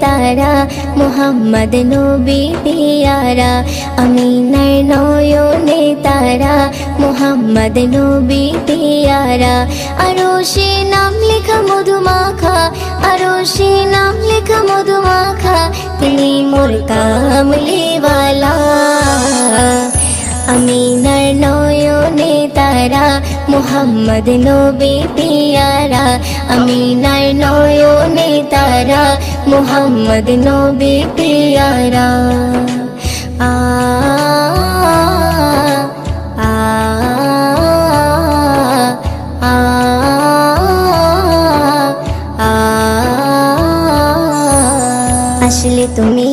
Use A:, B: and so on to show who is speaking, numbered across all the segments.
A: তারা মুহাম্মদ নবী পিয়ারা আমিনার নয়নে তারা মুহাম্মদ নবী পিয়ারা আরশে নাম লেখা মধুমাখা আরশে নাম লেখা মধুমাখা তিনি মোর কামলিওয়ালা আমিনার নয়নে তারা মুহাম্মদ নবী পিয়ারা আমিনার নয়নে তারা মুহাম্মদ নবী পিয়ারা আ আ আ আ আসলে তুমি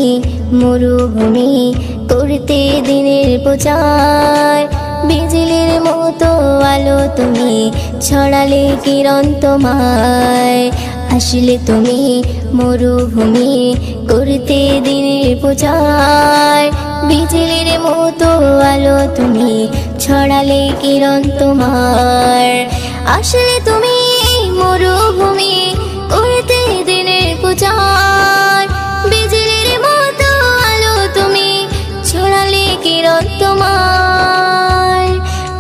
A: মরুভূমি করতে দিনের প্রচার বিজলির মতো আলো তুমি ছড়ালে কিরণ তোমায় আসলে তুমি মরুভূমি করতে দিনের প্রচার বিজলির মতো আলো তুমি ছড়ালে কিরণ তোমার আসলে তুমি মরুভূমি করতে দিনের প্রচার বিজলির মতো আলো তুমি ছড়ালে কিরণ তোমার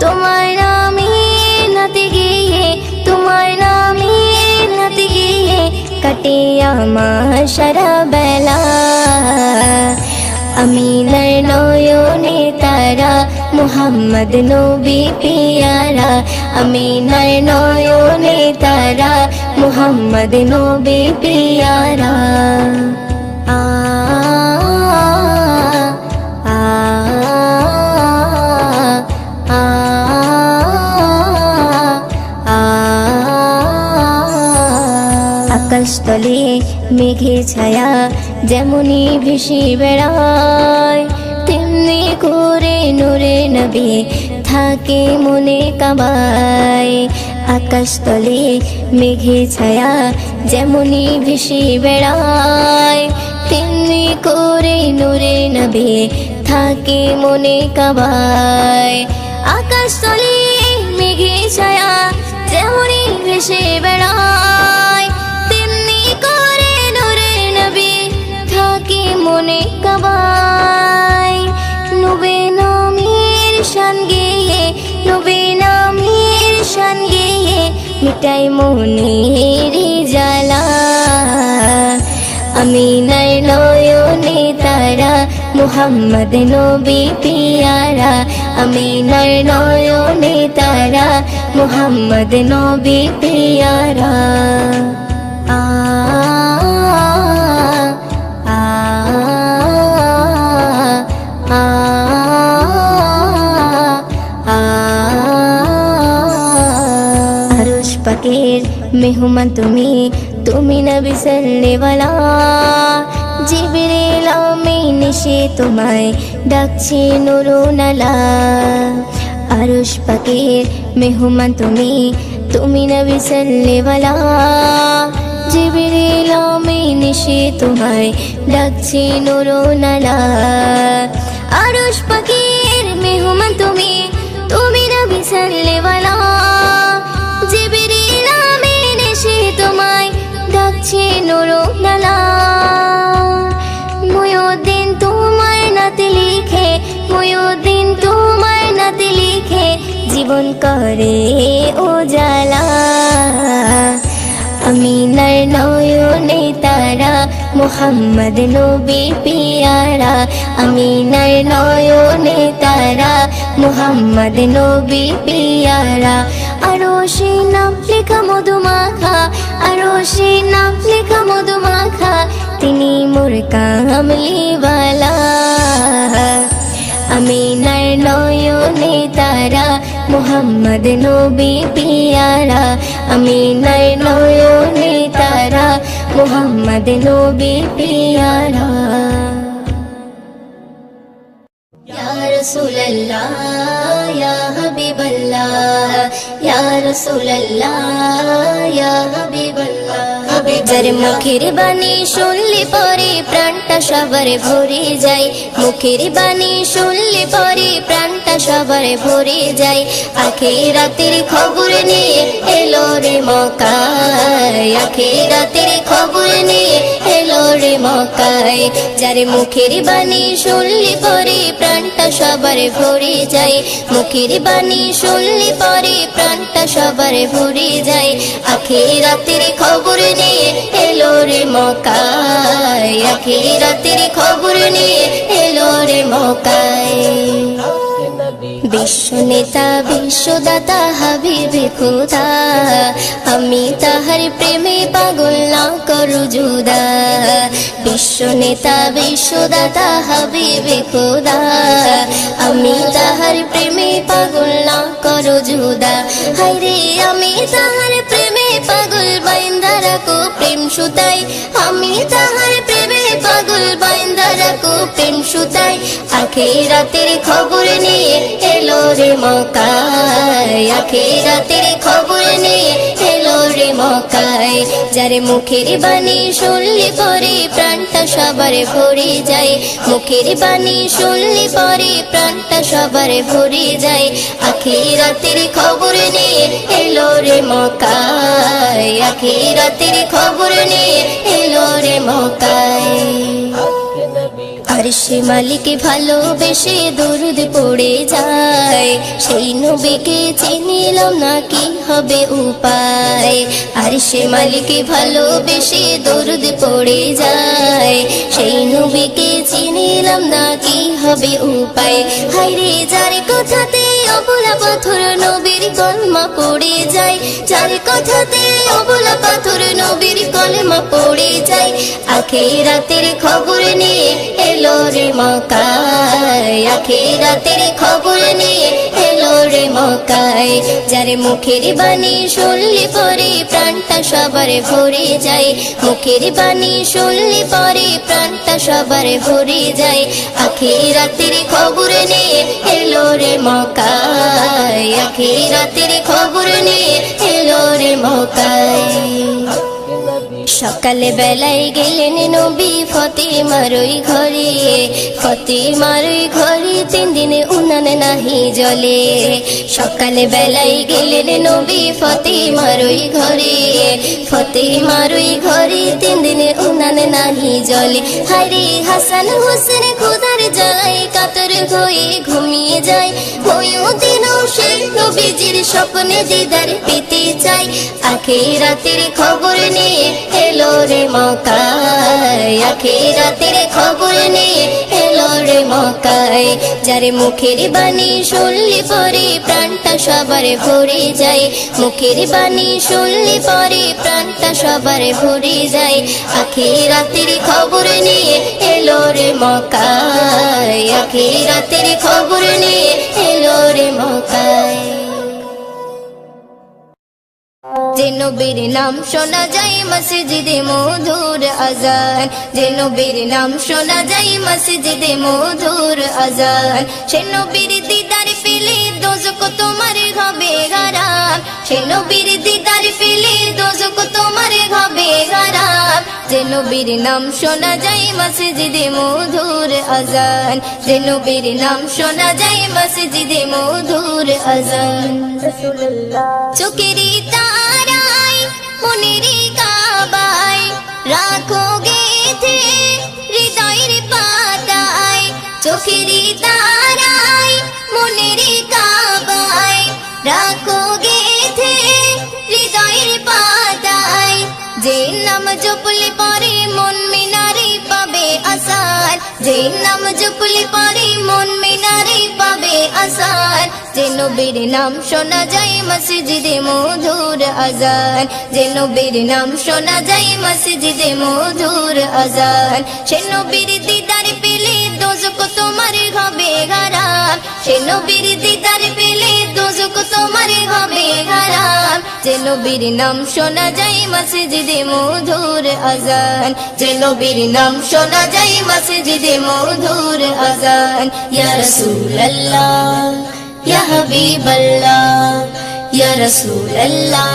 A: তোমার নামে নাতে গিয়ে তোমার নামে নাতে গিয়ে কাটে আমার সারা বেলা আমিনার নয়নে তারা মুহাম্মদ নবী পিয়ারা আমিনার নয়নে তারা মুহাম্মদ নবী পিয়ারা আ আ আ আ আকাশতলে মেঘে ছায়া যেমনি ভেসে বেড়ায় তেমনি করে নূরে নবী থাকে মনে কাবায় আকাশতলে মেঘে ছায়া যেমনি ভেসে বেড়ায় তেমনি করে নূরে নবী থাকে মনে কাবায় আকাশতলে মেঘে ছায়া যেমনি ভেসে বেড়ায় তেমনি করে নূরে নবী থাকে মনে কাবায় নবী নামের শান গেয়ে নবী নামের শান গেয়ে মিটাই মনের জ্বালা আমিনার নয়নে তারা মুহাম্মদ নবী পিয়ারা আমিনার নয়নে তারা মুহাম্মদ নবী পিয়ারা আ আ আ আ আরশ পাকের মেহমান তুমি তুমি নবী সাল্লেওয়ালা জিবরিল আমিন সে তোমায় ডাকছে নুরুনালা আরশ পাকের মেহমান তুমি তুমি নবী সাল্লেওয়ালা জিবরিল আমিন সে তোমায় ডাকছে নুরুনালা আরশ পাকের মেহমান তুমি তুমি নবী সাল্লেওয়ালা জিবরিল আমিন সে তোমায় ডাকছে নুরুনালা মুয়ুদ্দিন তোমার নাতে লিখে মুয়ুদ্দিন তোমার নাতে লিখে জীবন করে উজালা আমিনার নয়নে তারা মুহাম্মদ নবী পিয়ারা আমিনার নয়নে তারা মুহাম্মদ নবী পিয়ারা আরশে নাম লেখা মধুমাখা আরশে নাম লেখা মধুমাখা তিনি মোর কামলিওয়ালা আমিনার নয়নে তারা মুহাম্মদ নবী পিয়ারা আমিনার নয়নে তারা মুহাম্মদ নবী পিয়ারা ইয়া রাসূলুল্লাহ ইয়া হাবিবাল্লাহ ইয়া রাসূলুল্লাহ ইয়া হাবিবাল্লাহ যার মুখের বাণী শুনলে পরে প্রাণটা সবার ভরে যায় মুখের বাণী শুনলে পরে প্রাণটা সবার ভরে যায় আখিরাতের খবর নিয়ে এলো রে মক্কায় আখিরাতের খবর নিয়ে এলো রে মক্কায় যার মুখের বাণী শুনলে পরে প্রাণটা সবার ভরে যায় মুখের বাণী শুনলে পরে প্রাণটা সবার ভরে যায় আখিরাতের খবর নিয়ে এলো রে মক্কায় আখিরাতের খবর নিয়ে এলো রে মক্কায় বিশ্ব নেতা বিশ্বদাতা হাবিবে খোদা আমি তাহার প্রেমে পাগল না করু জুদা বিশ্ব নেতা বিশ্বদাতা হাবিবে খোদা আমি তাহার প্রেমে পাগল না করু জুদা হায়রে আমি তাহার প্রেমে পাগল বাইন্দা রাখো প্রেম সুতাই আমি তাহার প্রেমে পাগল বাইন্দা রাখো প্রেম সুতাই আখিরাতের খবর নিয়ে এলো রে মক্কায় আখিরাতের খবর নিয়ে এলো রে মক্কায় যার মুখের বাণী শুনলে পরে প্রাণটা সবার ভরে যায় মুখের বাণী শুনলে পরে প্রাণটা সবার ভরে যায় আখিরাতের খবর নিয়ে এলো রে মক্কায় আখিরাতের খবর নিয়ে এলো রে মক্কায় আরশে মালিক ভালোবেসে দরুদ পড়ে যায় সেই নবীকে চিনিলাম না কি হবে উপায় আরশে মালিক ভালোবেসে দরুদ পড়ে যায় সেই নবীকে চিনিলাম না কি হবে উপায় হায়রে যার কথাতে অবলা পাথর নবীর কলমা পড়ে যায় যার কথাতে অবলা পাথর নবীর কলমা পড়ে যায় আখিরাতের খবর নিয়ে এলো রে মক্কায় আখিরাতের খবর নিয়ে এলো রে মক্কায় যার মুখের বাণী শুনলে পরে প্রাণটা সবার ভরে যায় মুখের বাণী শুনলে পরে প্রাণটা সবার ভরে যায় আখিরাতের খবর নিয়ে এলো রে মক্কায় আখিরাতের খবর নিয়ে এলো রে মক্কায় সকালে বেলায় গেলেন নবী ফতেমার ওই ঘরে ফতেমার ওই ঘরে 3 দিনে উনান নাহি জলে সকালে বেলায় গেলেন নবী ফতেমার ওই ঘরে ফতেমার ওই ঘরে 3 দিনে উনান নাহি জলে হায়রে হাসান হোসেন খোদার জ্বালায় কাতর হয়ে ঘুমিয়ে যায় ওইও দিনও সে নবীজির স্বপ্নে দিদার পেতে চায় আখিরাতের খবর নিয়ে এলো রে মক্কায় আখিরাতের খবর নিয়ে এলো রে মক্কায় যার মুখের বাণী শুনলে পরে প্রাণটা সবার ভরে যায় মুখের বাণী শুনলে পরে প্রাণটা সবার ভরে যায় আখিরাতের খবর নিয়ে এলো রে মক্কায় আখিরাতের খবর নিয়ে এলো রে মক্কায় যে নবীর নাম শোনা যায় মসজিদে মধুর আজান যে নবীর নাম শোনা যায় মসজিদে মধুর আজান সে নবীর দিদার পেলে দোজখ তোমার হবে হারাম সে নবীর দিদার পেলে দোজখ তোমার হবে হারাম যে নবীর নাম শোনা যায় মসজিদে মধুর আজান যে নবীর নাম শোনা যায় মসজিদে মধুর আজান চোখেরই তারায় মনের কাবায় রাখো গেথে হৃদয়ের পাতায় চোখেরই তারায় মনের কাবায় রাখো গেথে হৃদয়ের পাতায় যে নাম জপলে পরে মন মিনারে পাবে আসার যে নাম জপলে পরে মন মিনারে পাবে আসার যে নবীর নাম শোনা যায় মসজিদে মধুর আজান যে নবীর নাম শোনা যায় মসজিদে মধুর আজান সে নবীর দিদার পেলে দোজখ তোমার হবে হারাম সে নবীর দিদার পেলে দোজখ তোমার হবে হারাম যে নবীর নাম শোনা যায় মসজিদে মধুর আজান যে নবীর নাম শোনা যায় মসজিদে মধুর আজান ইয়া রাসূলুল্লাহ ইয়া হাবিবাল্লাহ ইয়া রাসূলুল্লাহ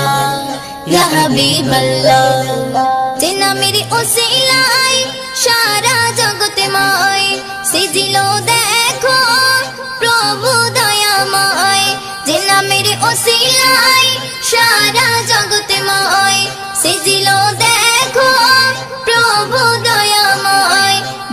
A: ইয়া হাবিবাল্লাহ যে নামের ওসিলায় সারা জগৎময় সিজিলো দেখো প্রভু দয়াময় যে নামের ওসিলায় সারা জগৎময় সিজিলো দেখো প্রভু দয়াময়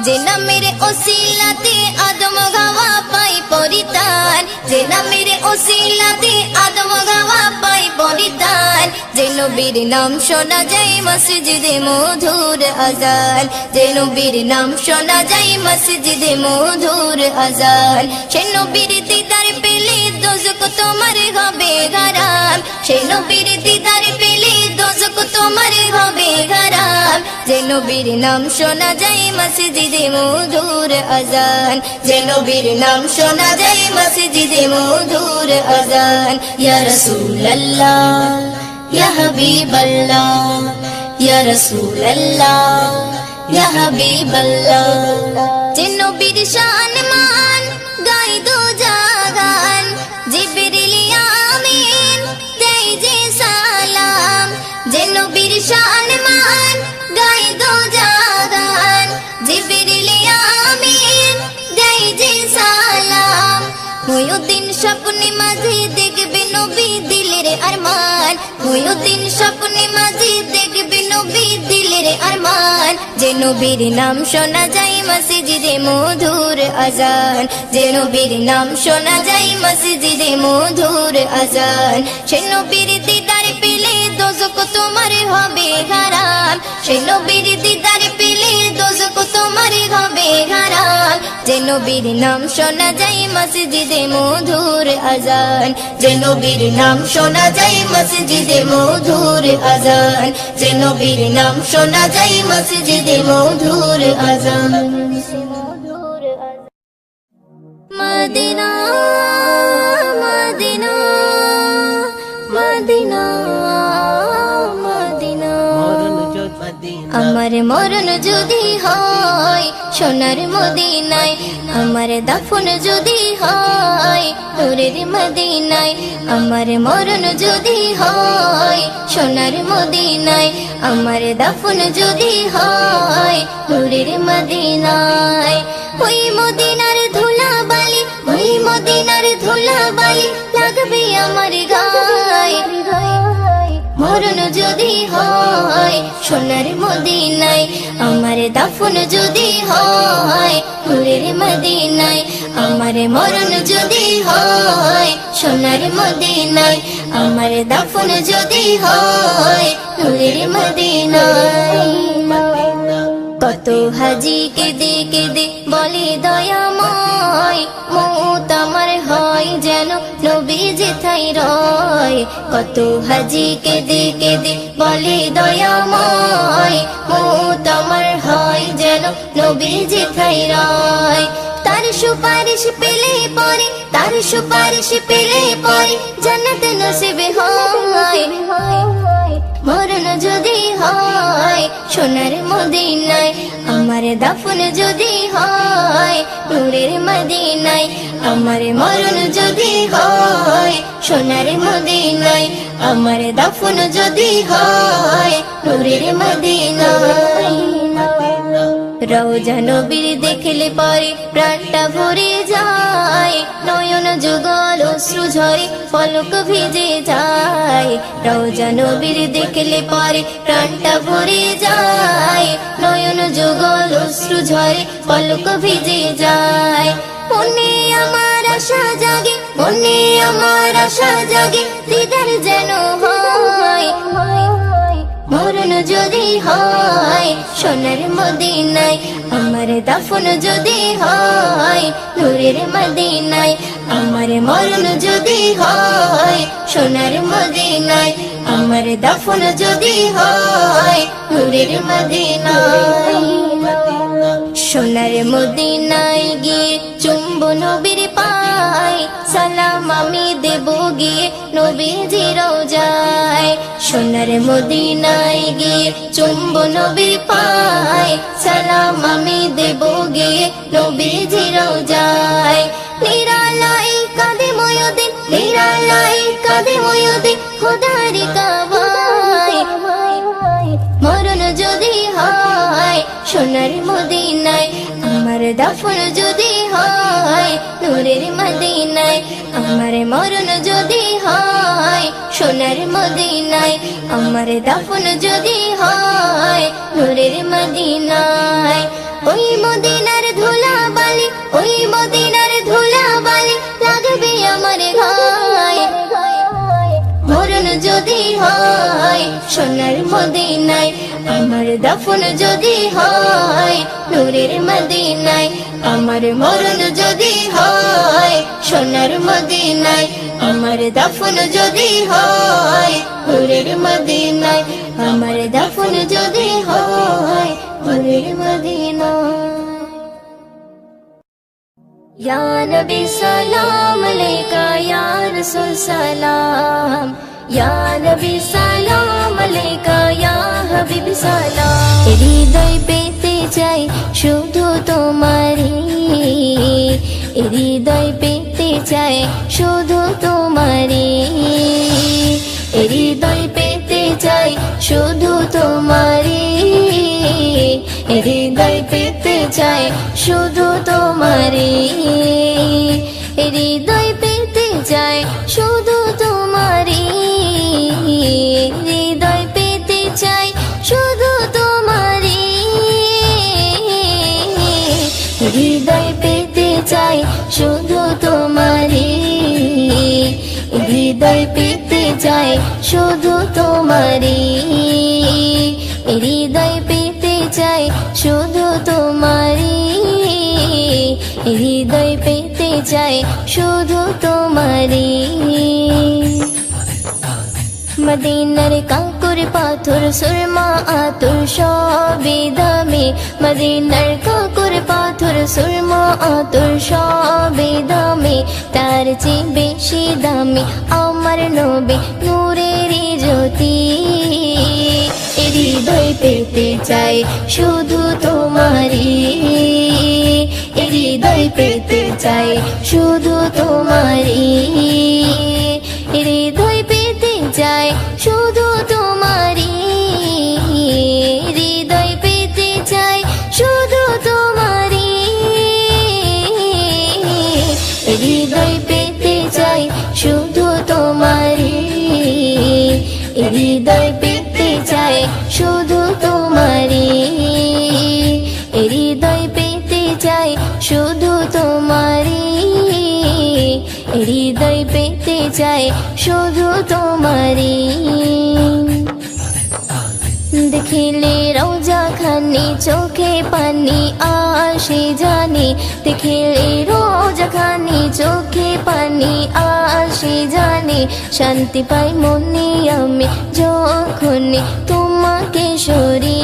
A: যে নামের ওসিলাতে আদম গাওয়া পাই পরিত্রাণ, যে নামের ওসিলাতে আদম গাওয়া পাই পরিত্রাণ, যে নবীর নাম শোনা যায় মসজিদে মধুর আজান, যে নবীর নাম শোনা যায় মসজিদে মধুর আজান, সে নবীর দিদার পেলে দোজখ তোমার হবে হারাম, সে নবীর দিদার পেলে দোজখ তোমার হবে হারাম, যে নবীর নাম শোনা যায় মসজিদে মধুর আজান, যে নবীর নাম শোনা যায় মসজিদে মধুর আজান। ইয়া রাসূলুল্লাহ ইয়া হাবিবাল্লাহ ইয়া রাসূলুল্লাহ ইয়া হাবিবাল্লাহ, যে নবীর শান মান গাই দো জাগান, জিবরিল আমিন দেয় যে সালাম, যে নবীর শান মান গাই দো জাগান, জিবরিল আমিন দেয় যে সালাম, মুয়ুদ্দিন স্বপ্নে মাঝে দেখবে নবী দিলের আরমান, মুয়ুদ্দিন স্বপ্নে মাঝে দেখবে নবী দিলের আরমান, যে নবীর নাম শোনা যায় মসজিদে মধুর আজান, যে নবীর নাম শোনা যায় মসজিদে মধুর আজান, সে নবীর দিদার পেলে দোজখ তোমার হবে হারাম, সে নবীর দিদার পেলে দোজখ তোমার হবে হারাম, যে নবীর নাম শোনা যায় মসজিদে মধুর আজান, যে নবীর নাম শোনা যায় মসজিদে মধুর আজান, যে নবীর নাম শোনা যায় মসজিদে মধুর আজান। মদিনা মদিনা মদিনা মদিনা, আমার মরণ যদি হয় সোনার মদিনায়, আমার দাফন যদি হয় নূরের মদিনায়, আমার মরণ যদি হয় সোনার মদিনায়, আমার দাফন যদি হয় নূরের মদিনায়, ওই মদিনার ধুলা বালি, ওই মদিনার ধুলা বালি লাগবে আমার গায়ে, মরণ যদি হয় সোনার মদিনায়, আমার দাফন যদি হয় নূরের মদিনায়, আমার মরণ যদি হয় সোনার মদিনায়, আমার দাফন যদি হয় নূরের মদিনায়। কত হাজি কেঁদে কেঁদে বলে দয়াময়, মৌত আমার হয় যেন নবী যেথায় রয়, কত হাজি কেঁদে কেঁদে বলে দয়াময়, মৌত আমার হয় যেন নবী যেথায় রয়, তার সুপারিশ পেলে পরে, তার সুপারিশ পেলে পরে জান্নাত নসিব হয়, মরণ যদি হয় সোনার মদিনায়, আমার দাফন যদি হয় নূরের মদিনায়, আমার মরণ যদি হয় সোনার মদিনায়, আমার দাফন যদি হয় নূরের মদিনায়। রওজা নবীর দেখলে পরে প্রাণটা ভরে যায়, নয়ন যুগল অশ্রু ঝরে পলক ভিজে যায়, রওজা নবীর দেখলে পরে প্রাণটা ভরে যায়, নয়ন যুগল অশ্রু ঝরে পলক ভিজে যায়, মনে আমার আশা জাগে, মনে আমার আশা জাগে দিদার যেন হয়, মরণ যদি হয় সোনার মদিনায়, আমার দাফন যদি হয় নূরের মদিনায়, আমার মরণ যদি হয় সোনার মদিনায়, আমার দাফন যদি হয় নূরের মদিনায়। সোনার মদিনায় গিয়ে চুম্বো নবীর পায়, সালাম আমি দেব গিয়ে নবীজির রওজায়, সোনার মদিনায় গিয়ে চুম্বো নবীর পায়, সালাম আমি দেব গিয়ে নবীজির রওজায়, নিরালাই কাঁদে ময়ূদিন, নিরালাই কাঁদে ময়ূদিন খোদার কাবায়, মরণ যদি হয় সোনার মদিনায়, আমার দাফন যদি হয় নূরের মদিনায়, আমার মরণ যদি হয় সোনার মদিনায়, আমার দাফন যদি হয় নূরের মদিনায়, ওই মদিনায় দাফন যদি হয় নূরের মদিনায়, আমার মরণ যদি হয় সোনার মদিনায়, আমার দাফন যদি হয় নূরের মদিনায়, আমার দাফন যদি হয় নূরের মদিনায়। या नबी सलाम अलैका या रसूल सलाम, या नबी सलाम अलैका या हबीब सलाम। হৃদয় পেতে চাই শুধু তোমারি, হৃদয় পেতে চাই শুধু তোমারি, হৃদয় পেতে চাই শুধু তোমারি, হৃদয় পেতে চাই শুধু তোমারি, হৃদয় পেতে চাই শুধু তোমারি, হৃদয় পেতে চাই শুধু তোমারি, হৃদয় পেতে চাই শুধু তোমারি, হৃদয় পেতে চাই শুধু তোমারি, হৃদয় পেতে চাই শুধু তোমারি, হৃদয় পেতে চাই শুধু তোমারি। মদিনার কাঁকুর পাথর সুরমা আতর সবই দামি, মদিনার কাঁকুর পাথর সুরমা আতর সবই দামি, তার চেয়ে বেশি দামি আমার নবী নূরের জ্যোতি। হৃদয় পেতে চাই শুধু তোমারি, হৃদয় পেতে চাই শুধু তোমারি, হৃদয় পেতে চাই শুধু তোমারি, হৃদয় পেতে চাই শুধু তোমারি, হৃদয় পেতে চাই শুধু তোমারি, হৃদয় পেতে চাই শুধু তোমারি, হৃদয় পেতে চাই শুধু তোমারি, হৃদয় পেতে চাই শুধু তোমারি। দেখিলে রোজা খানি চোখে পানি আসে জানি, দেখিলে রোজা খানি চোখে পানি আসে জানি, শান্তি পাই মনে আমি যখন তোমাকে সরি।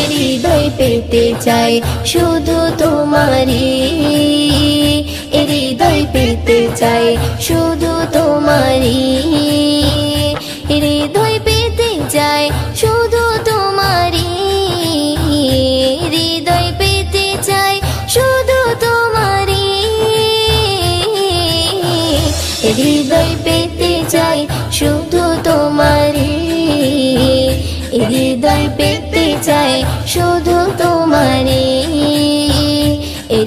A: হৃদয় পেতে চাই শুধু তোমারি, হৃদয় পেতে চাই শুধু তোমারি, হৃদয় পেতে চাই শুধু তোমারি, হৃদয় পেতে চাই শুধু তোমারি, হৃদয় পেতে চাই শুধু তোমারি, হৃদয় পেতে চাই শুধু তোমারি,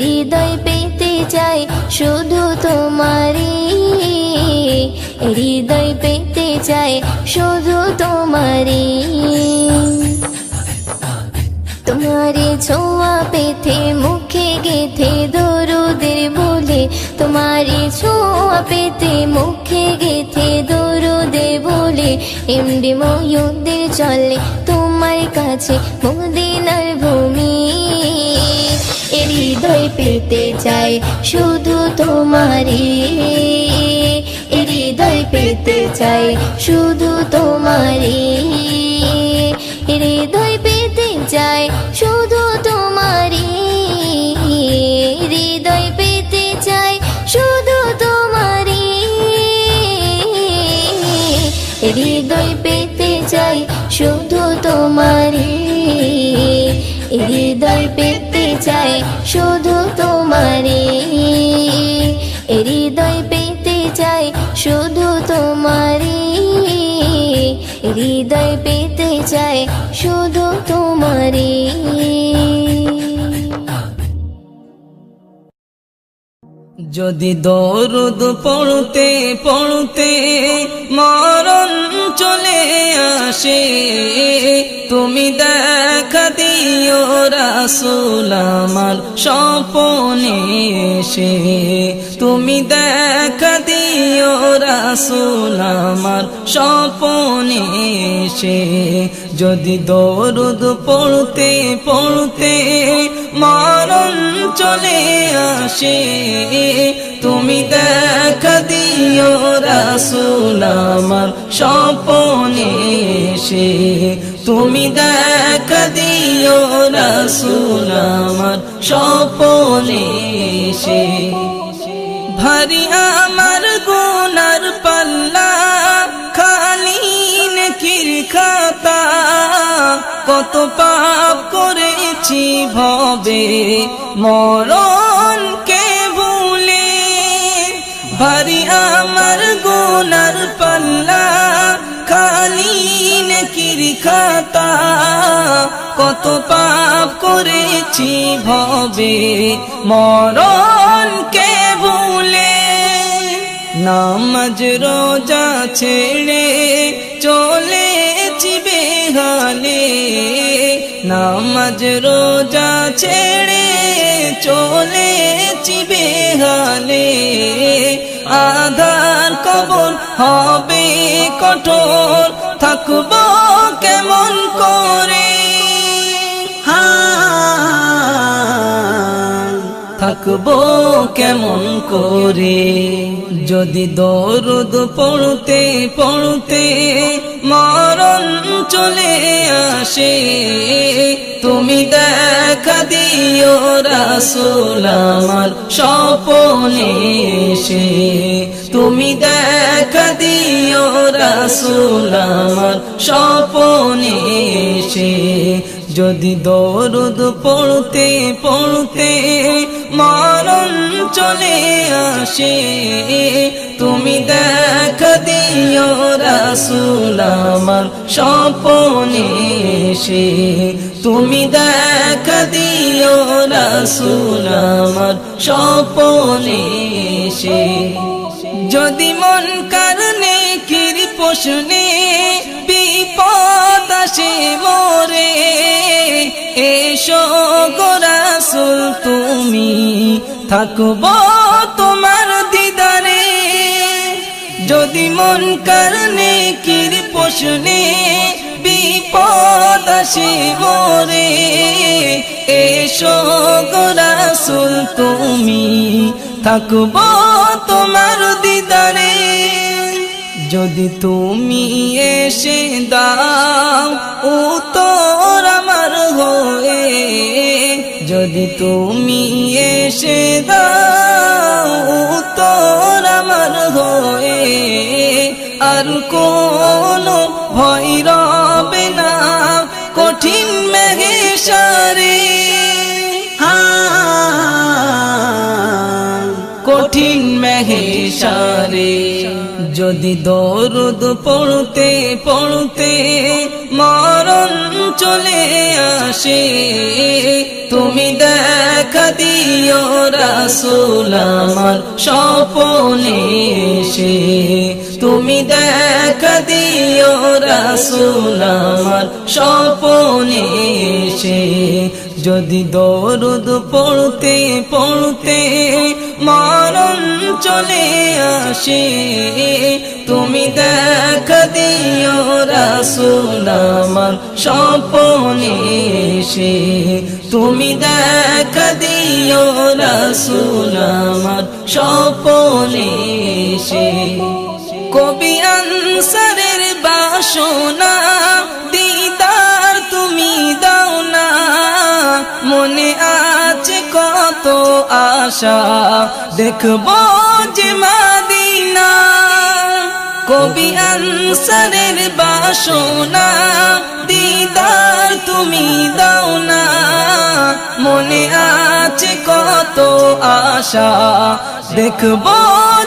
A: হৃদয় পেতে চাই শুধু তোমারি, হৃদয় পেতে চাই শুধু তোমারি। তোমারে ছোঁয়া পেতে মুখে গেথে দরুদের বলে, তোমারে ছোঁয়া পেতে মুখে গেথে দরুদে বলে, এমডি ময়ূরদের চলে তোমার কাছে মদিনার ভূমি। হৃদয় পেতে চাই শুধু তোমারি, হৃদয় পেতে চাই শুধু তোমারি, হৃদয় পেতে চাই শুধু তোমারি, হৃদয় পেতে চাই শুধু তোমারি, হৃদয় পেতে চাই শুধু তোমারি, হৃদয় পেতে চাই শুধু তোমারি, হৃদয় পেতে চাই শুধু তোমারি, হৃদয় পেতে চাই শুধু তোমারি।
B: যদি দরুদ পড়তে পড়তে মরণ চলে আসে, তুমি দেখা দিও রাসূল আমার স্বপ্নে এসে, তুমি দেখা দিও দিও রাসূল আমার স্বপনে এসে। যদি দরুদ পড়তে পড়তে মরণ চলে আসে, তুমি দেখা দিও রাসূল আমার স্বপনে এসে। তুমি দেখা দিও রাসূল আমার স্বপনে এসে। ভারী আমার গুনার পাল্লা, খালি নেকির খাতা, কত পাপ করেছি ভবে মরণকে ভুলে। ভারী আমার গুনার পাল্লা, খালি নেকির খাতা, কত পাপ করেছি ভবে মরণকে ভুলে। নামাজ রোজা ছেড়ে চলেছি বেহালে, নামাজ রোজা ছেড়ে চলেছি বেহালে। আধার কবর হবে কঠোর, থাকবো কেমন করে, থাকবো কেমন করে। যদি দরুদ পড়তে পড়তে মরণ চলে আসে, তুমি দেখা দিও রাসূল আমার স্বপনে এসে। তুমি দেখা দিও রাসূল আমার স্বপনে এসে। যদি দরুদ পড়তে পড়তে মরণ চলে আসে, তুমি দেখা দিও রাসূল আমার স্বপনে এসে। তুমি দেখা দিও রাসূল আমার স্বপনে এসে। যদি মন কারণে কির প্রশ্নে বিপদ আসে মোরে, এসো গো রাসূল তুমি, থাকবো তোমার দিদারে। যদি মন কারণে কির প্রশ্নে বিপদ আসে মোরে, এসো গো রাসূল তুমি, থাকবো তোমার দিদারে। যদি তুমি এসে দাও উত্তর আমার হয়ে, যদি তুমি এসে দাও উত্তর আমার হয়ে, আর কোনো ভয় রবে না কঠিন মেঘেশারে, কঠিন মেঘেশারে। যদি দরুদ পড়তে পড়তে মরণ চলে আসে, তুমি দেখা দিও রাসূল আমার স্বপনে এসে। তুমি দেখা দিও রাসূল আমার স্বপনে এসে। যদি দরুদ পড়তে পড়তে মরণ চলে আসে, তুমি দেখা দিও রাসূল আমার স্বপনে এসে। তুমি দেখা দিও রাসূল আমার স্বপনে এসে। কবি আনসারের বাসনা দিদার তুমি দাও না, মনে আছে কত আশা দেখবো যে মদিনা। কবি আনসারের বাসনা দিদার তুমি দাও না, মনে আছে কত আশা দেখবো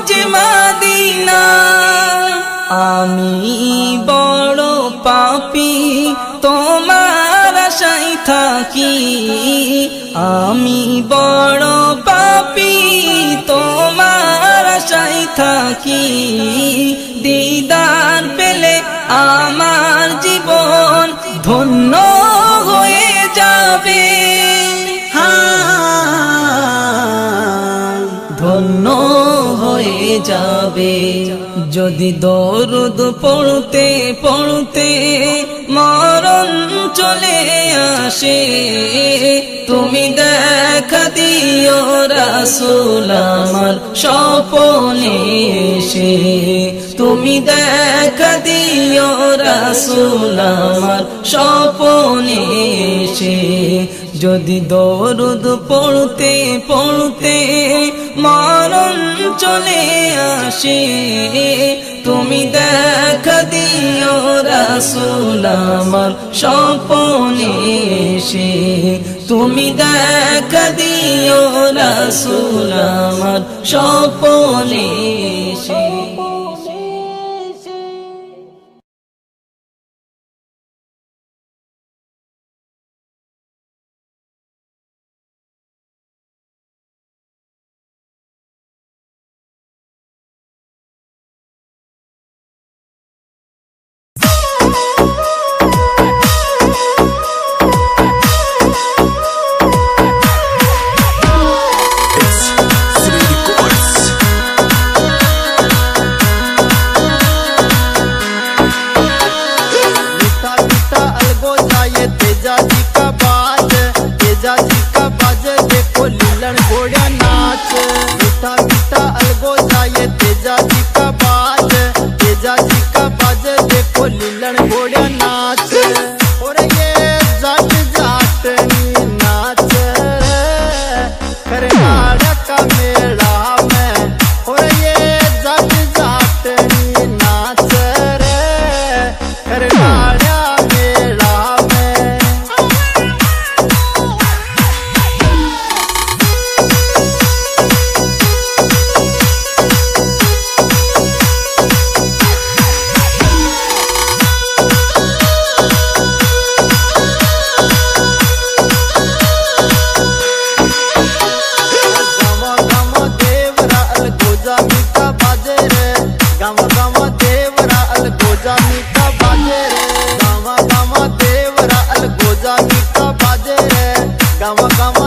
B: যে মদিনা। আমি বড় পাপী তোমার আশায় থাকি, আমি বড় পাপী তোমার আশায় থাকি। দিদার পেলে আমার জীবন ধন্য হয়ে যাবে, ধন্য হয়ে যাবে যদি দরুদ পড়তে পড়তে মরণ চলে আসে তুমি দেখা দিও রাসূল আমার স্বপনে এসে তুমি দেখা দিও রাসূল আমার স্বপনে এসে যদি দরুদ পড়তে পড়তে মরণ চলে আসে তুমি দেখা দিও রাসূল আমার স্বপনে এসে তুমি দেখা দিও রাসূল আমার স্বপনে এসে
C: Gama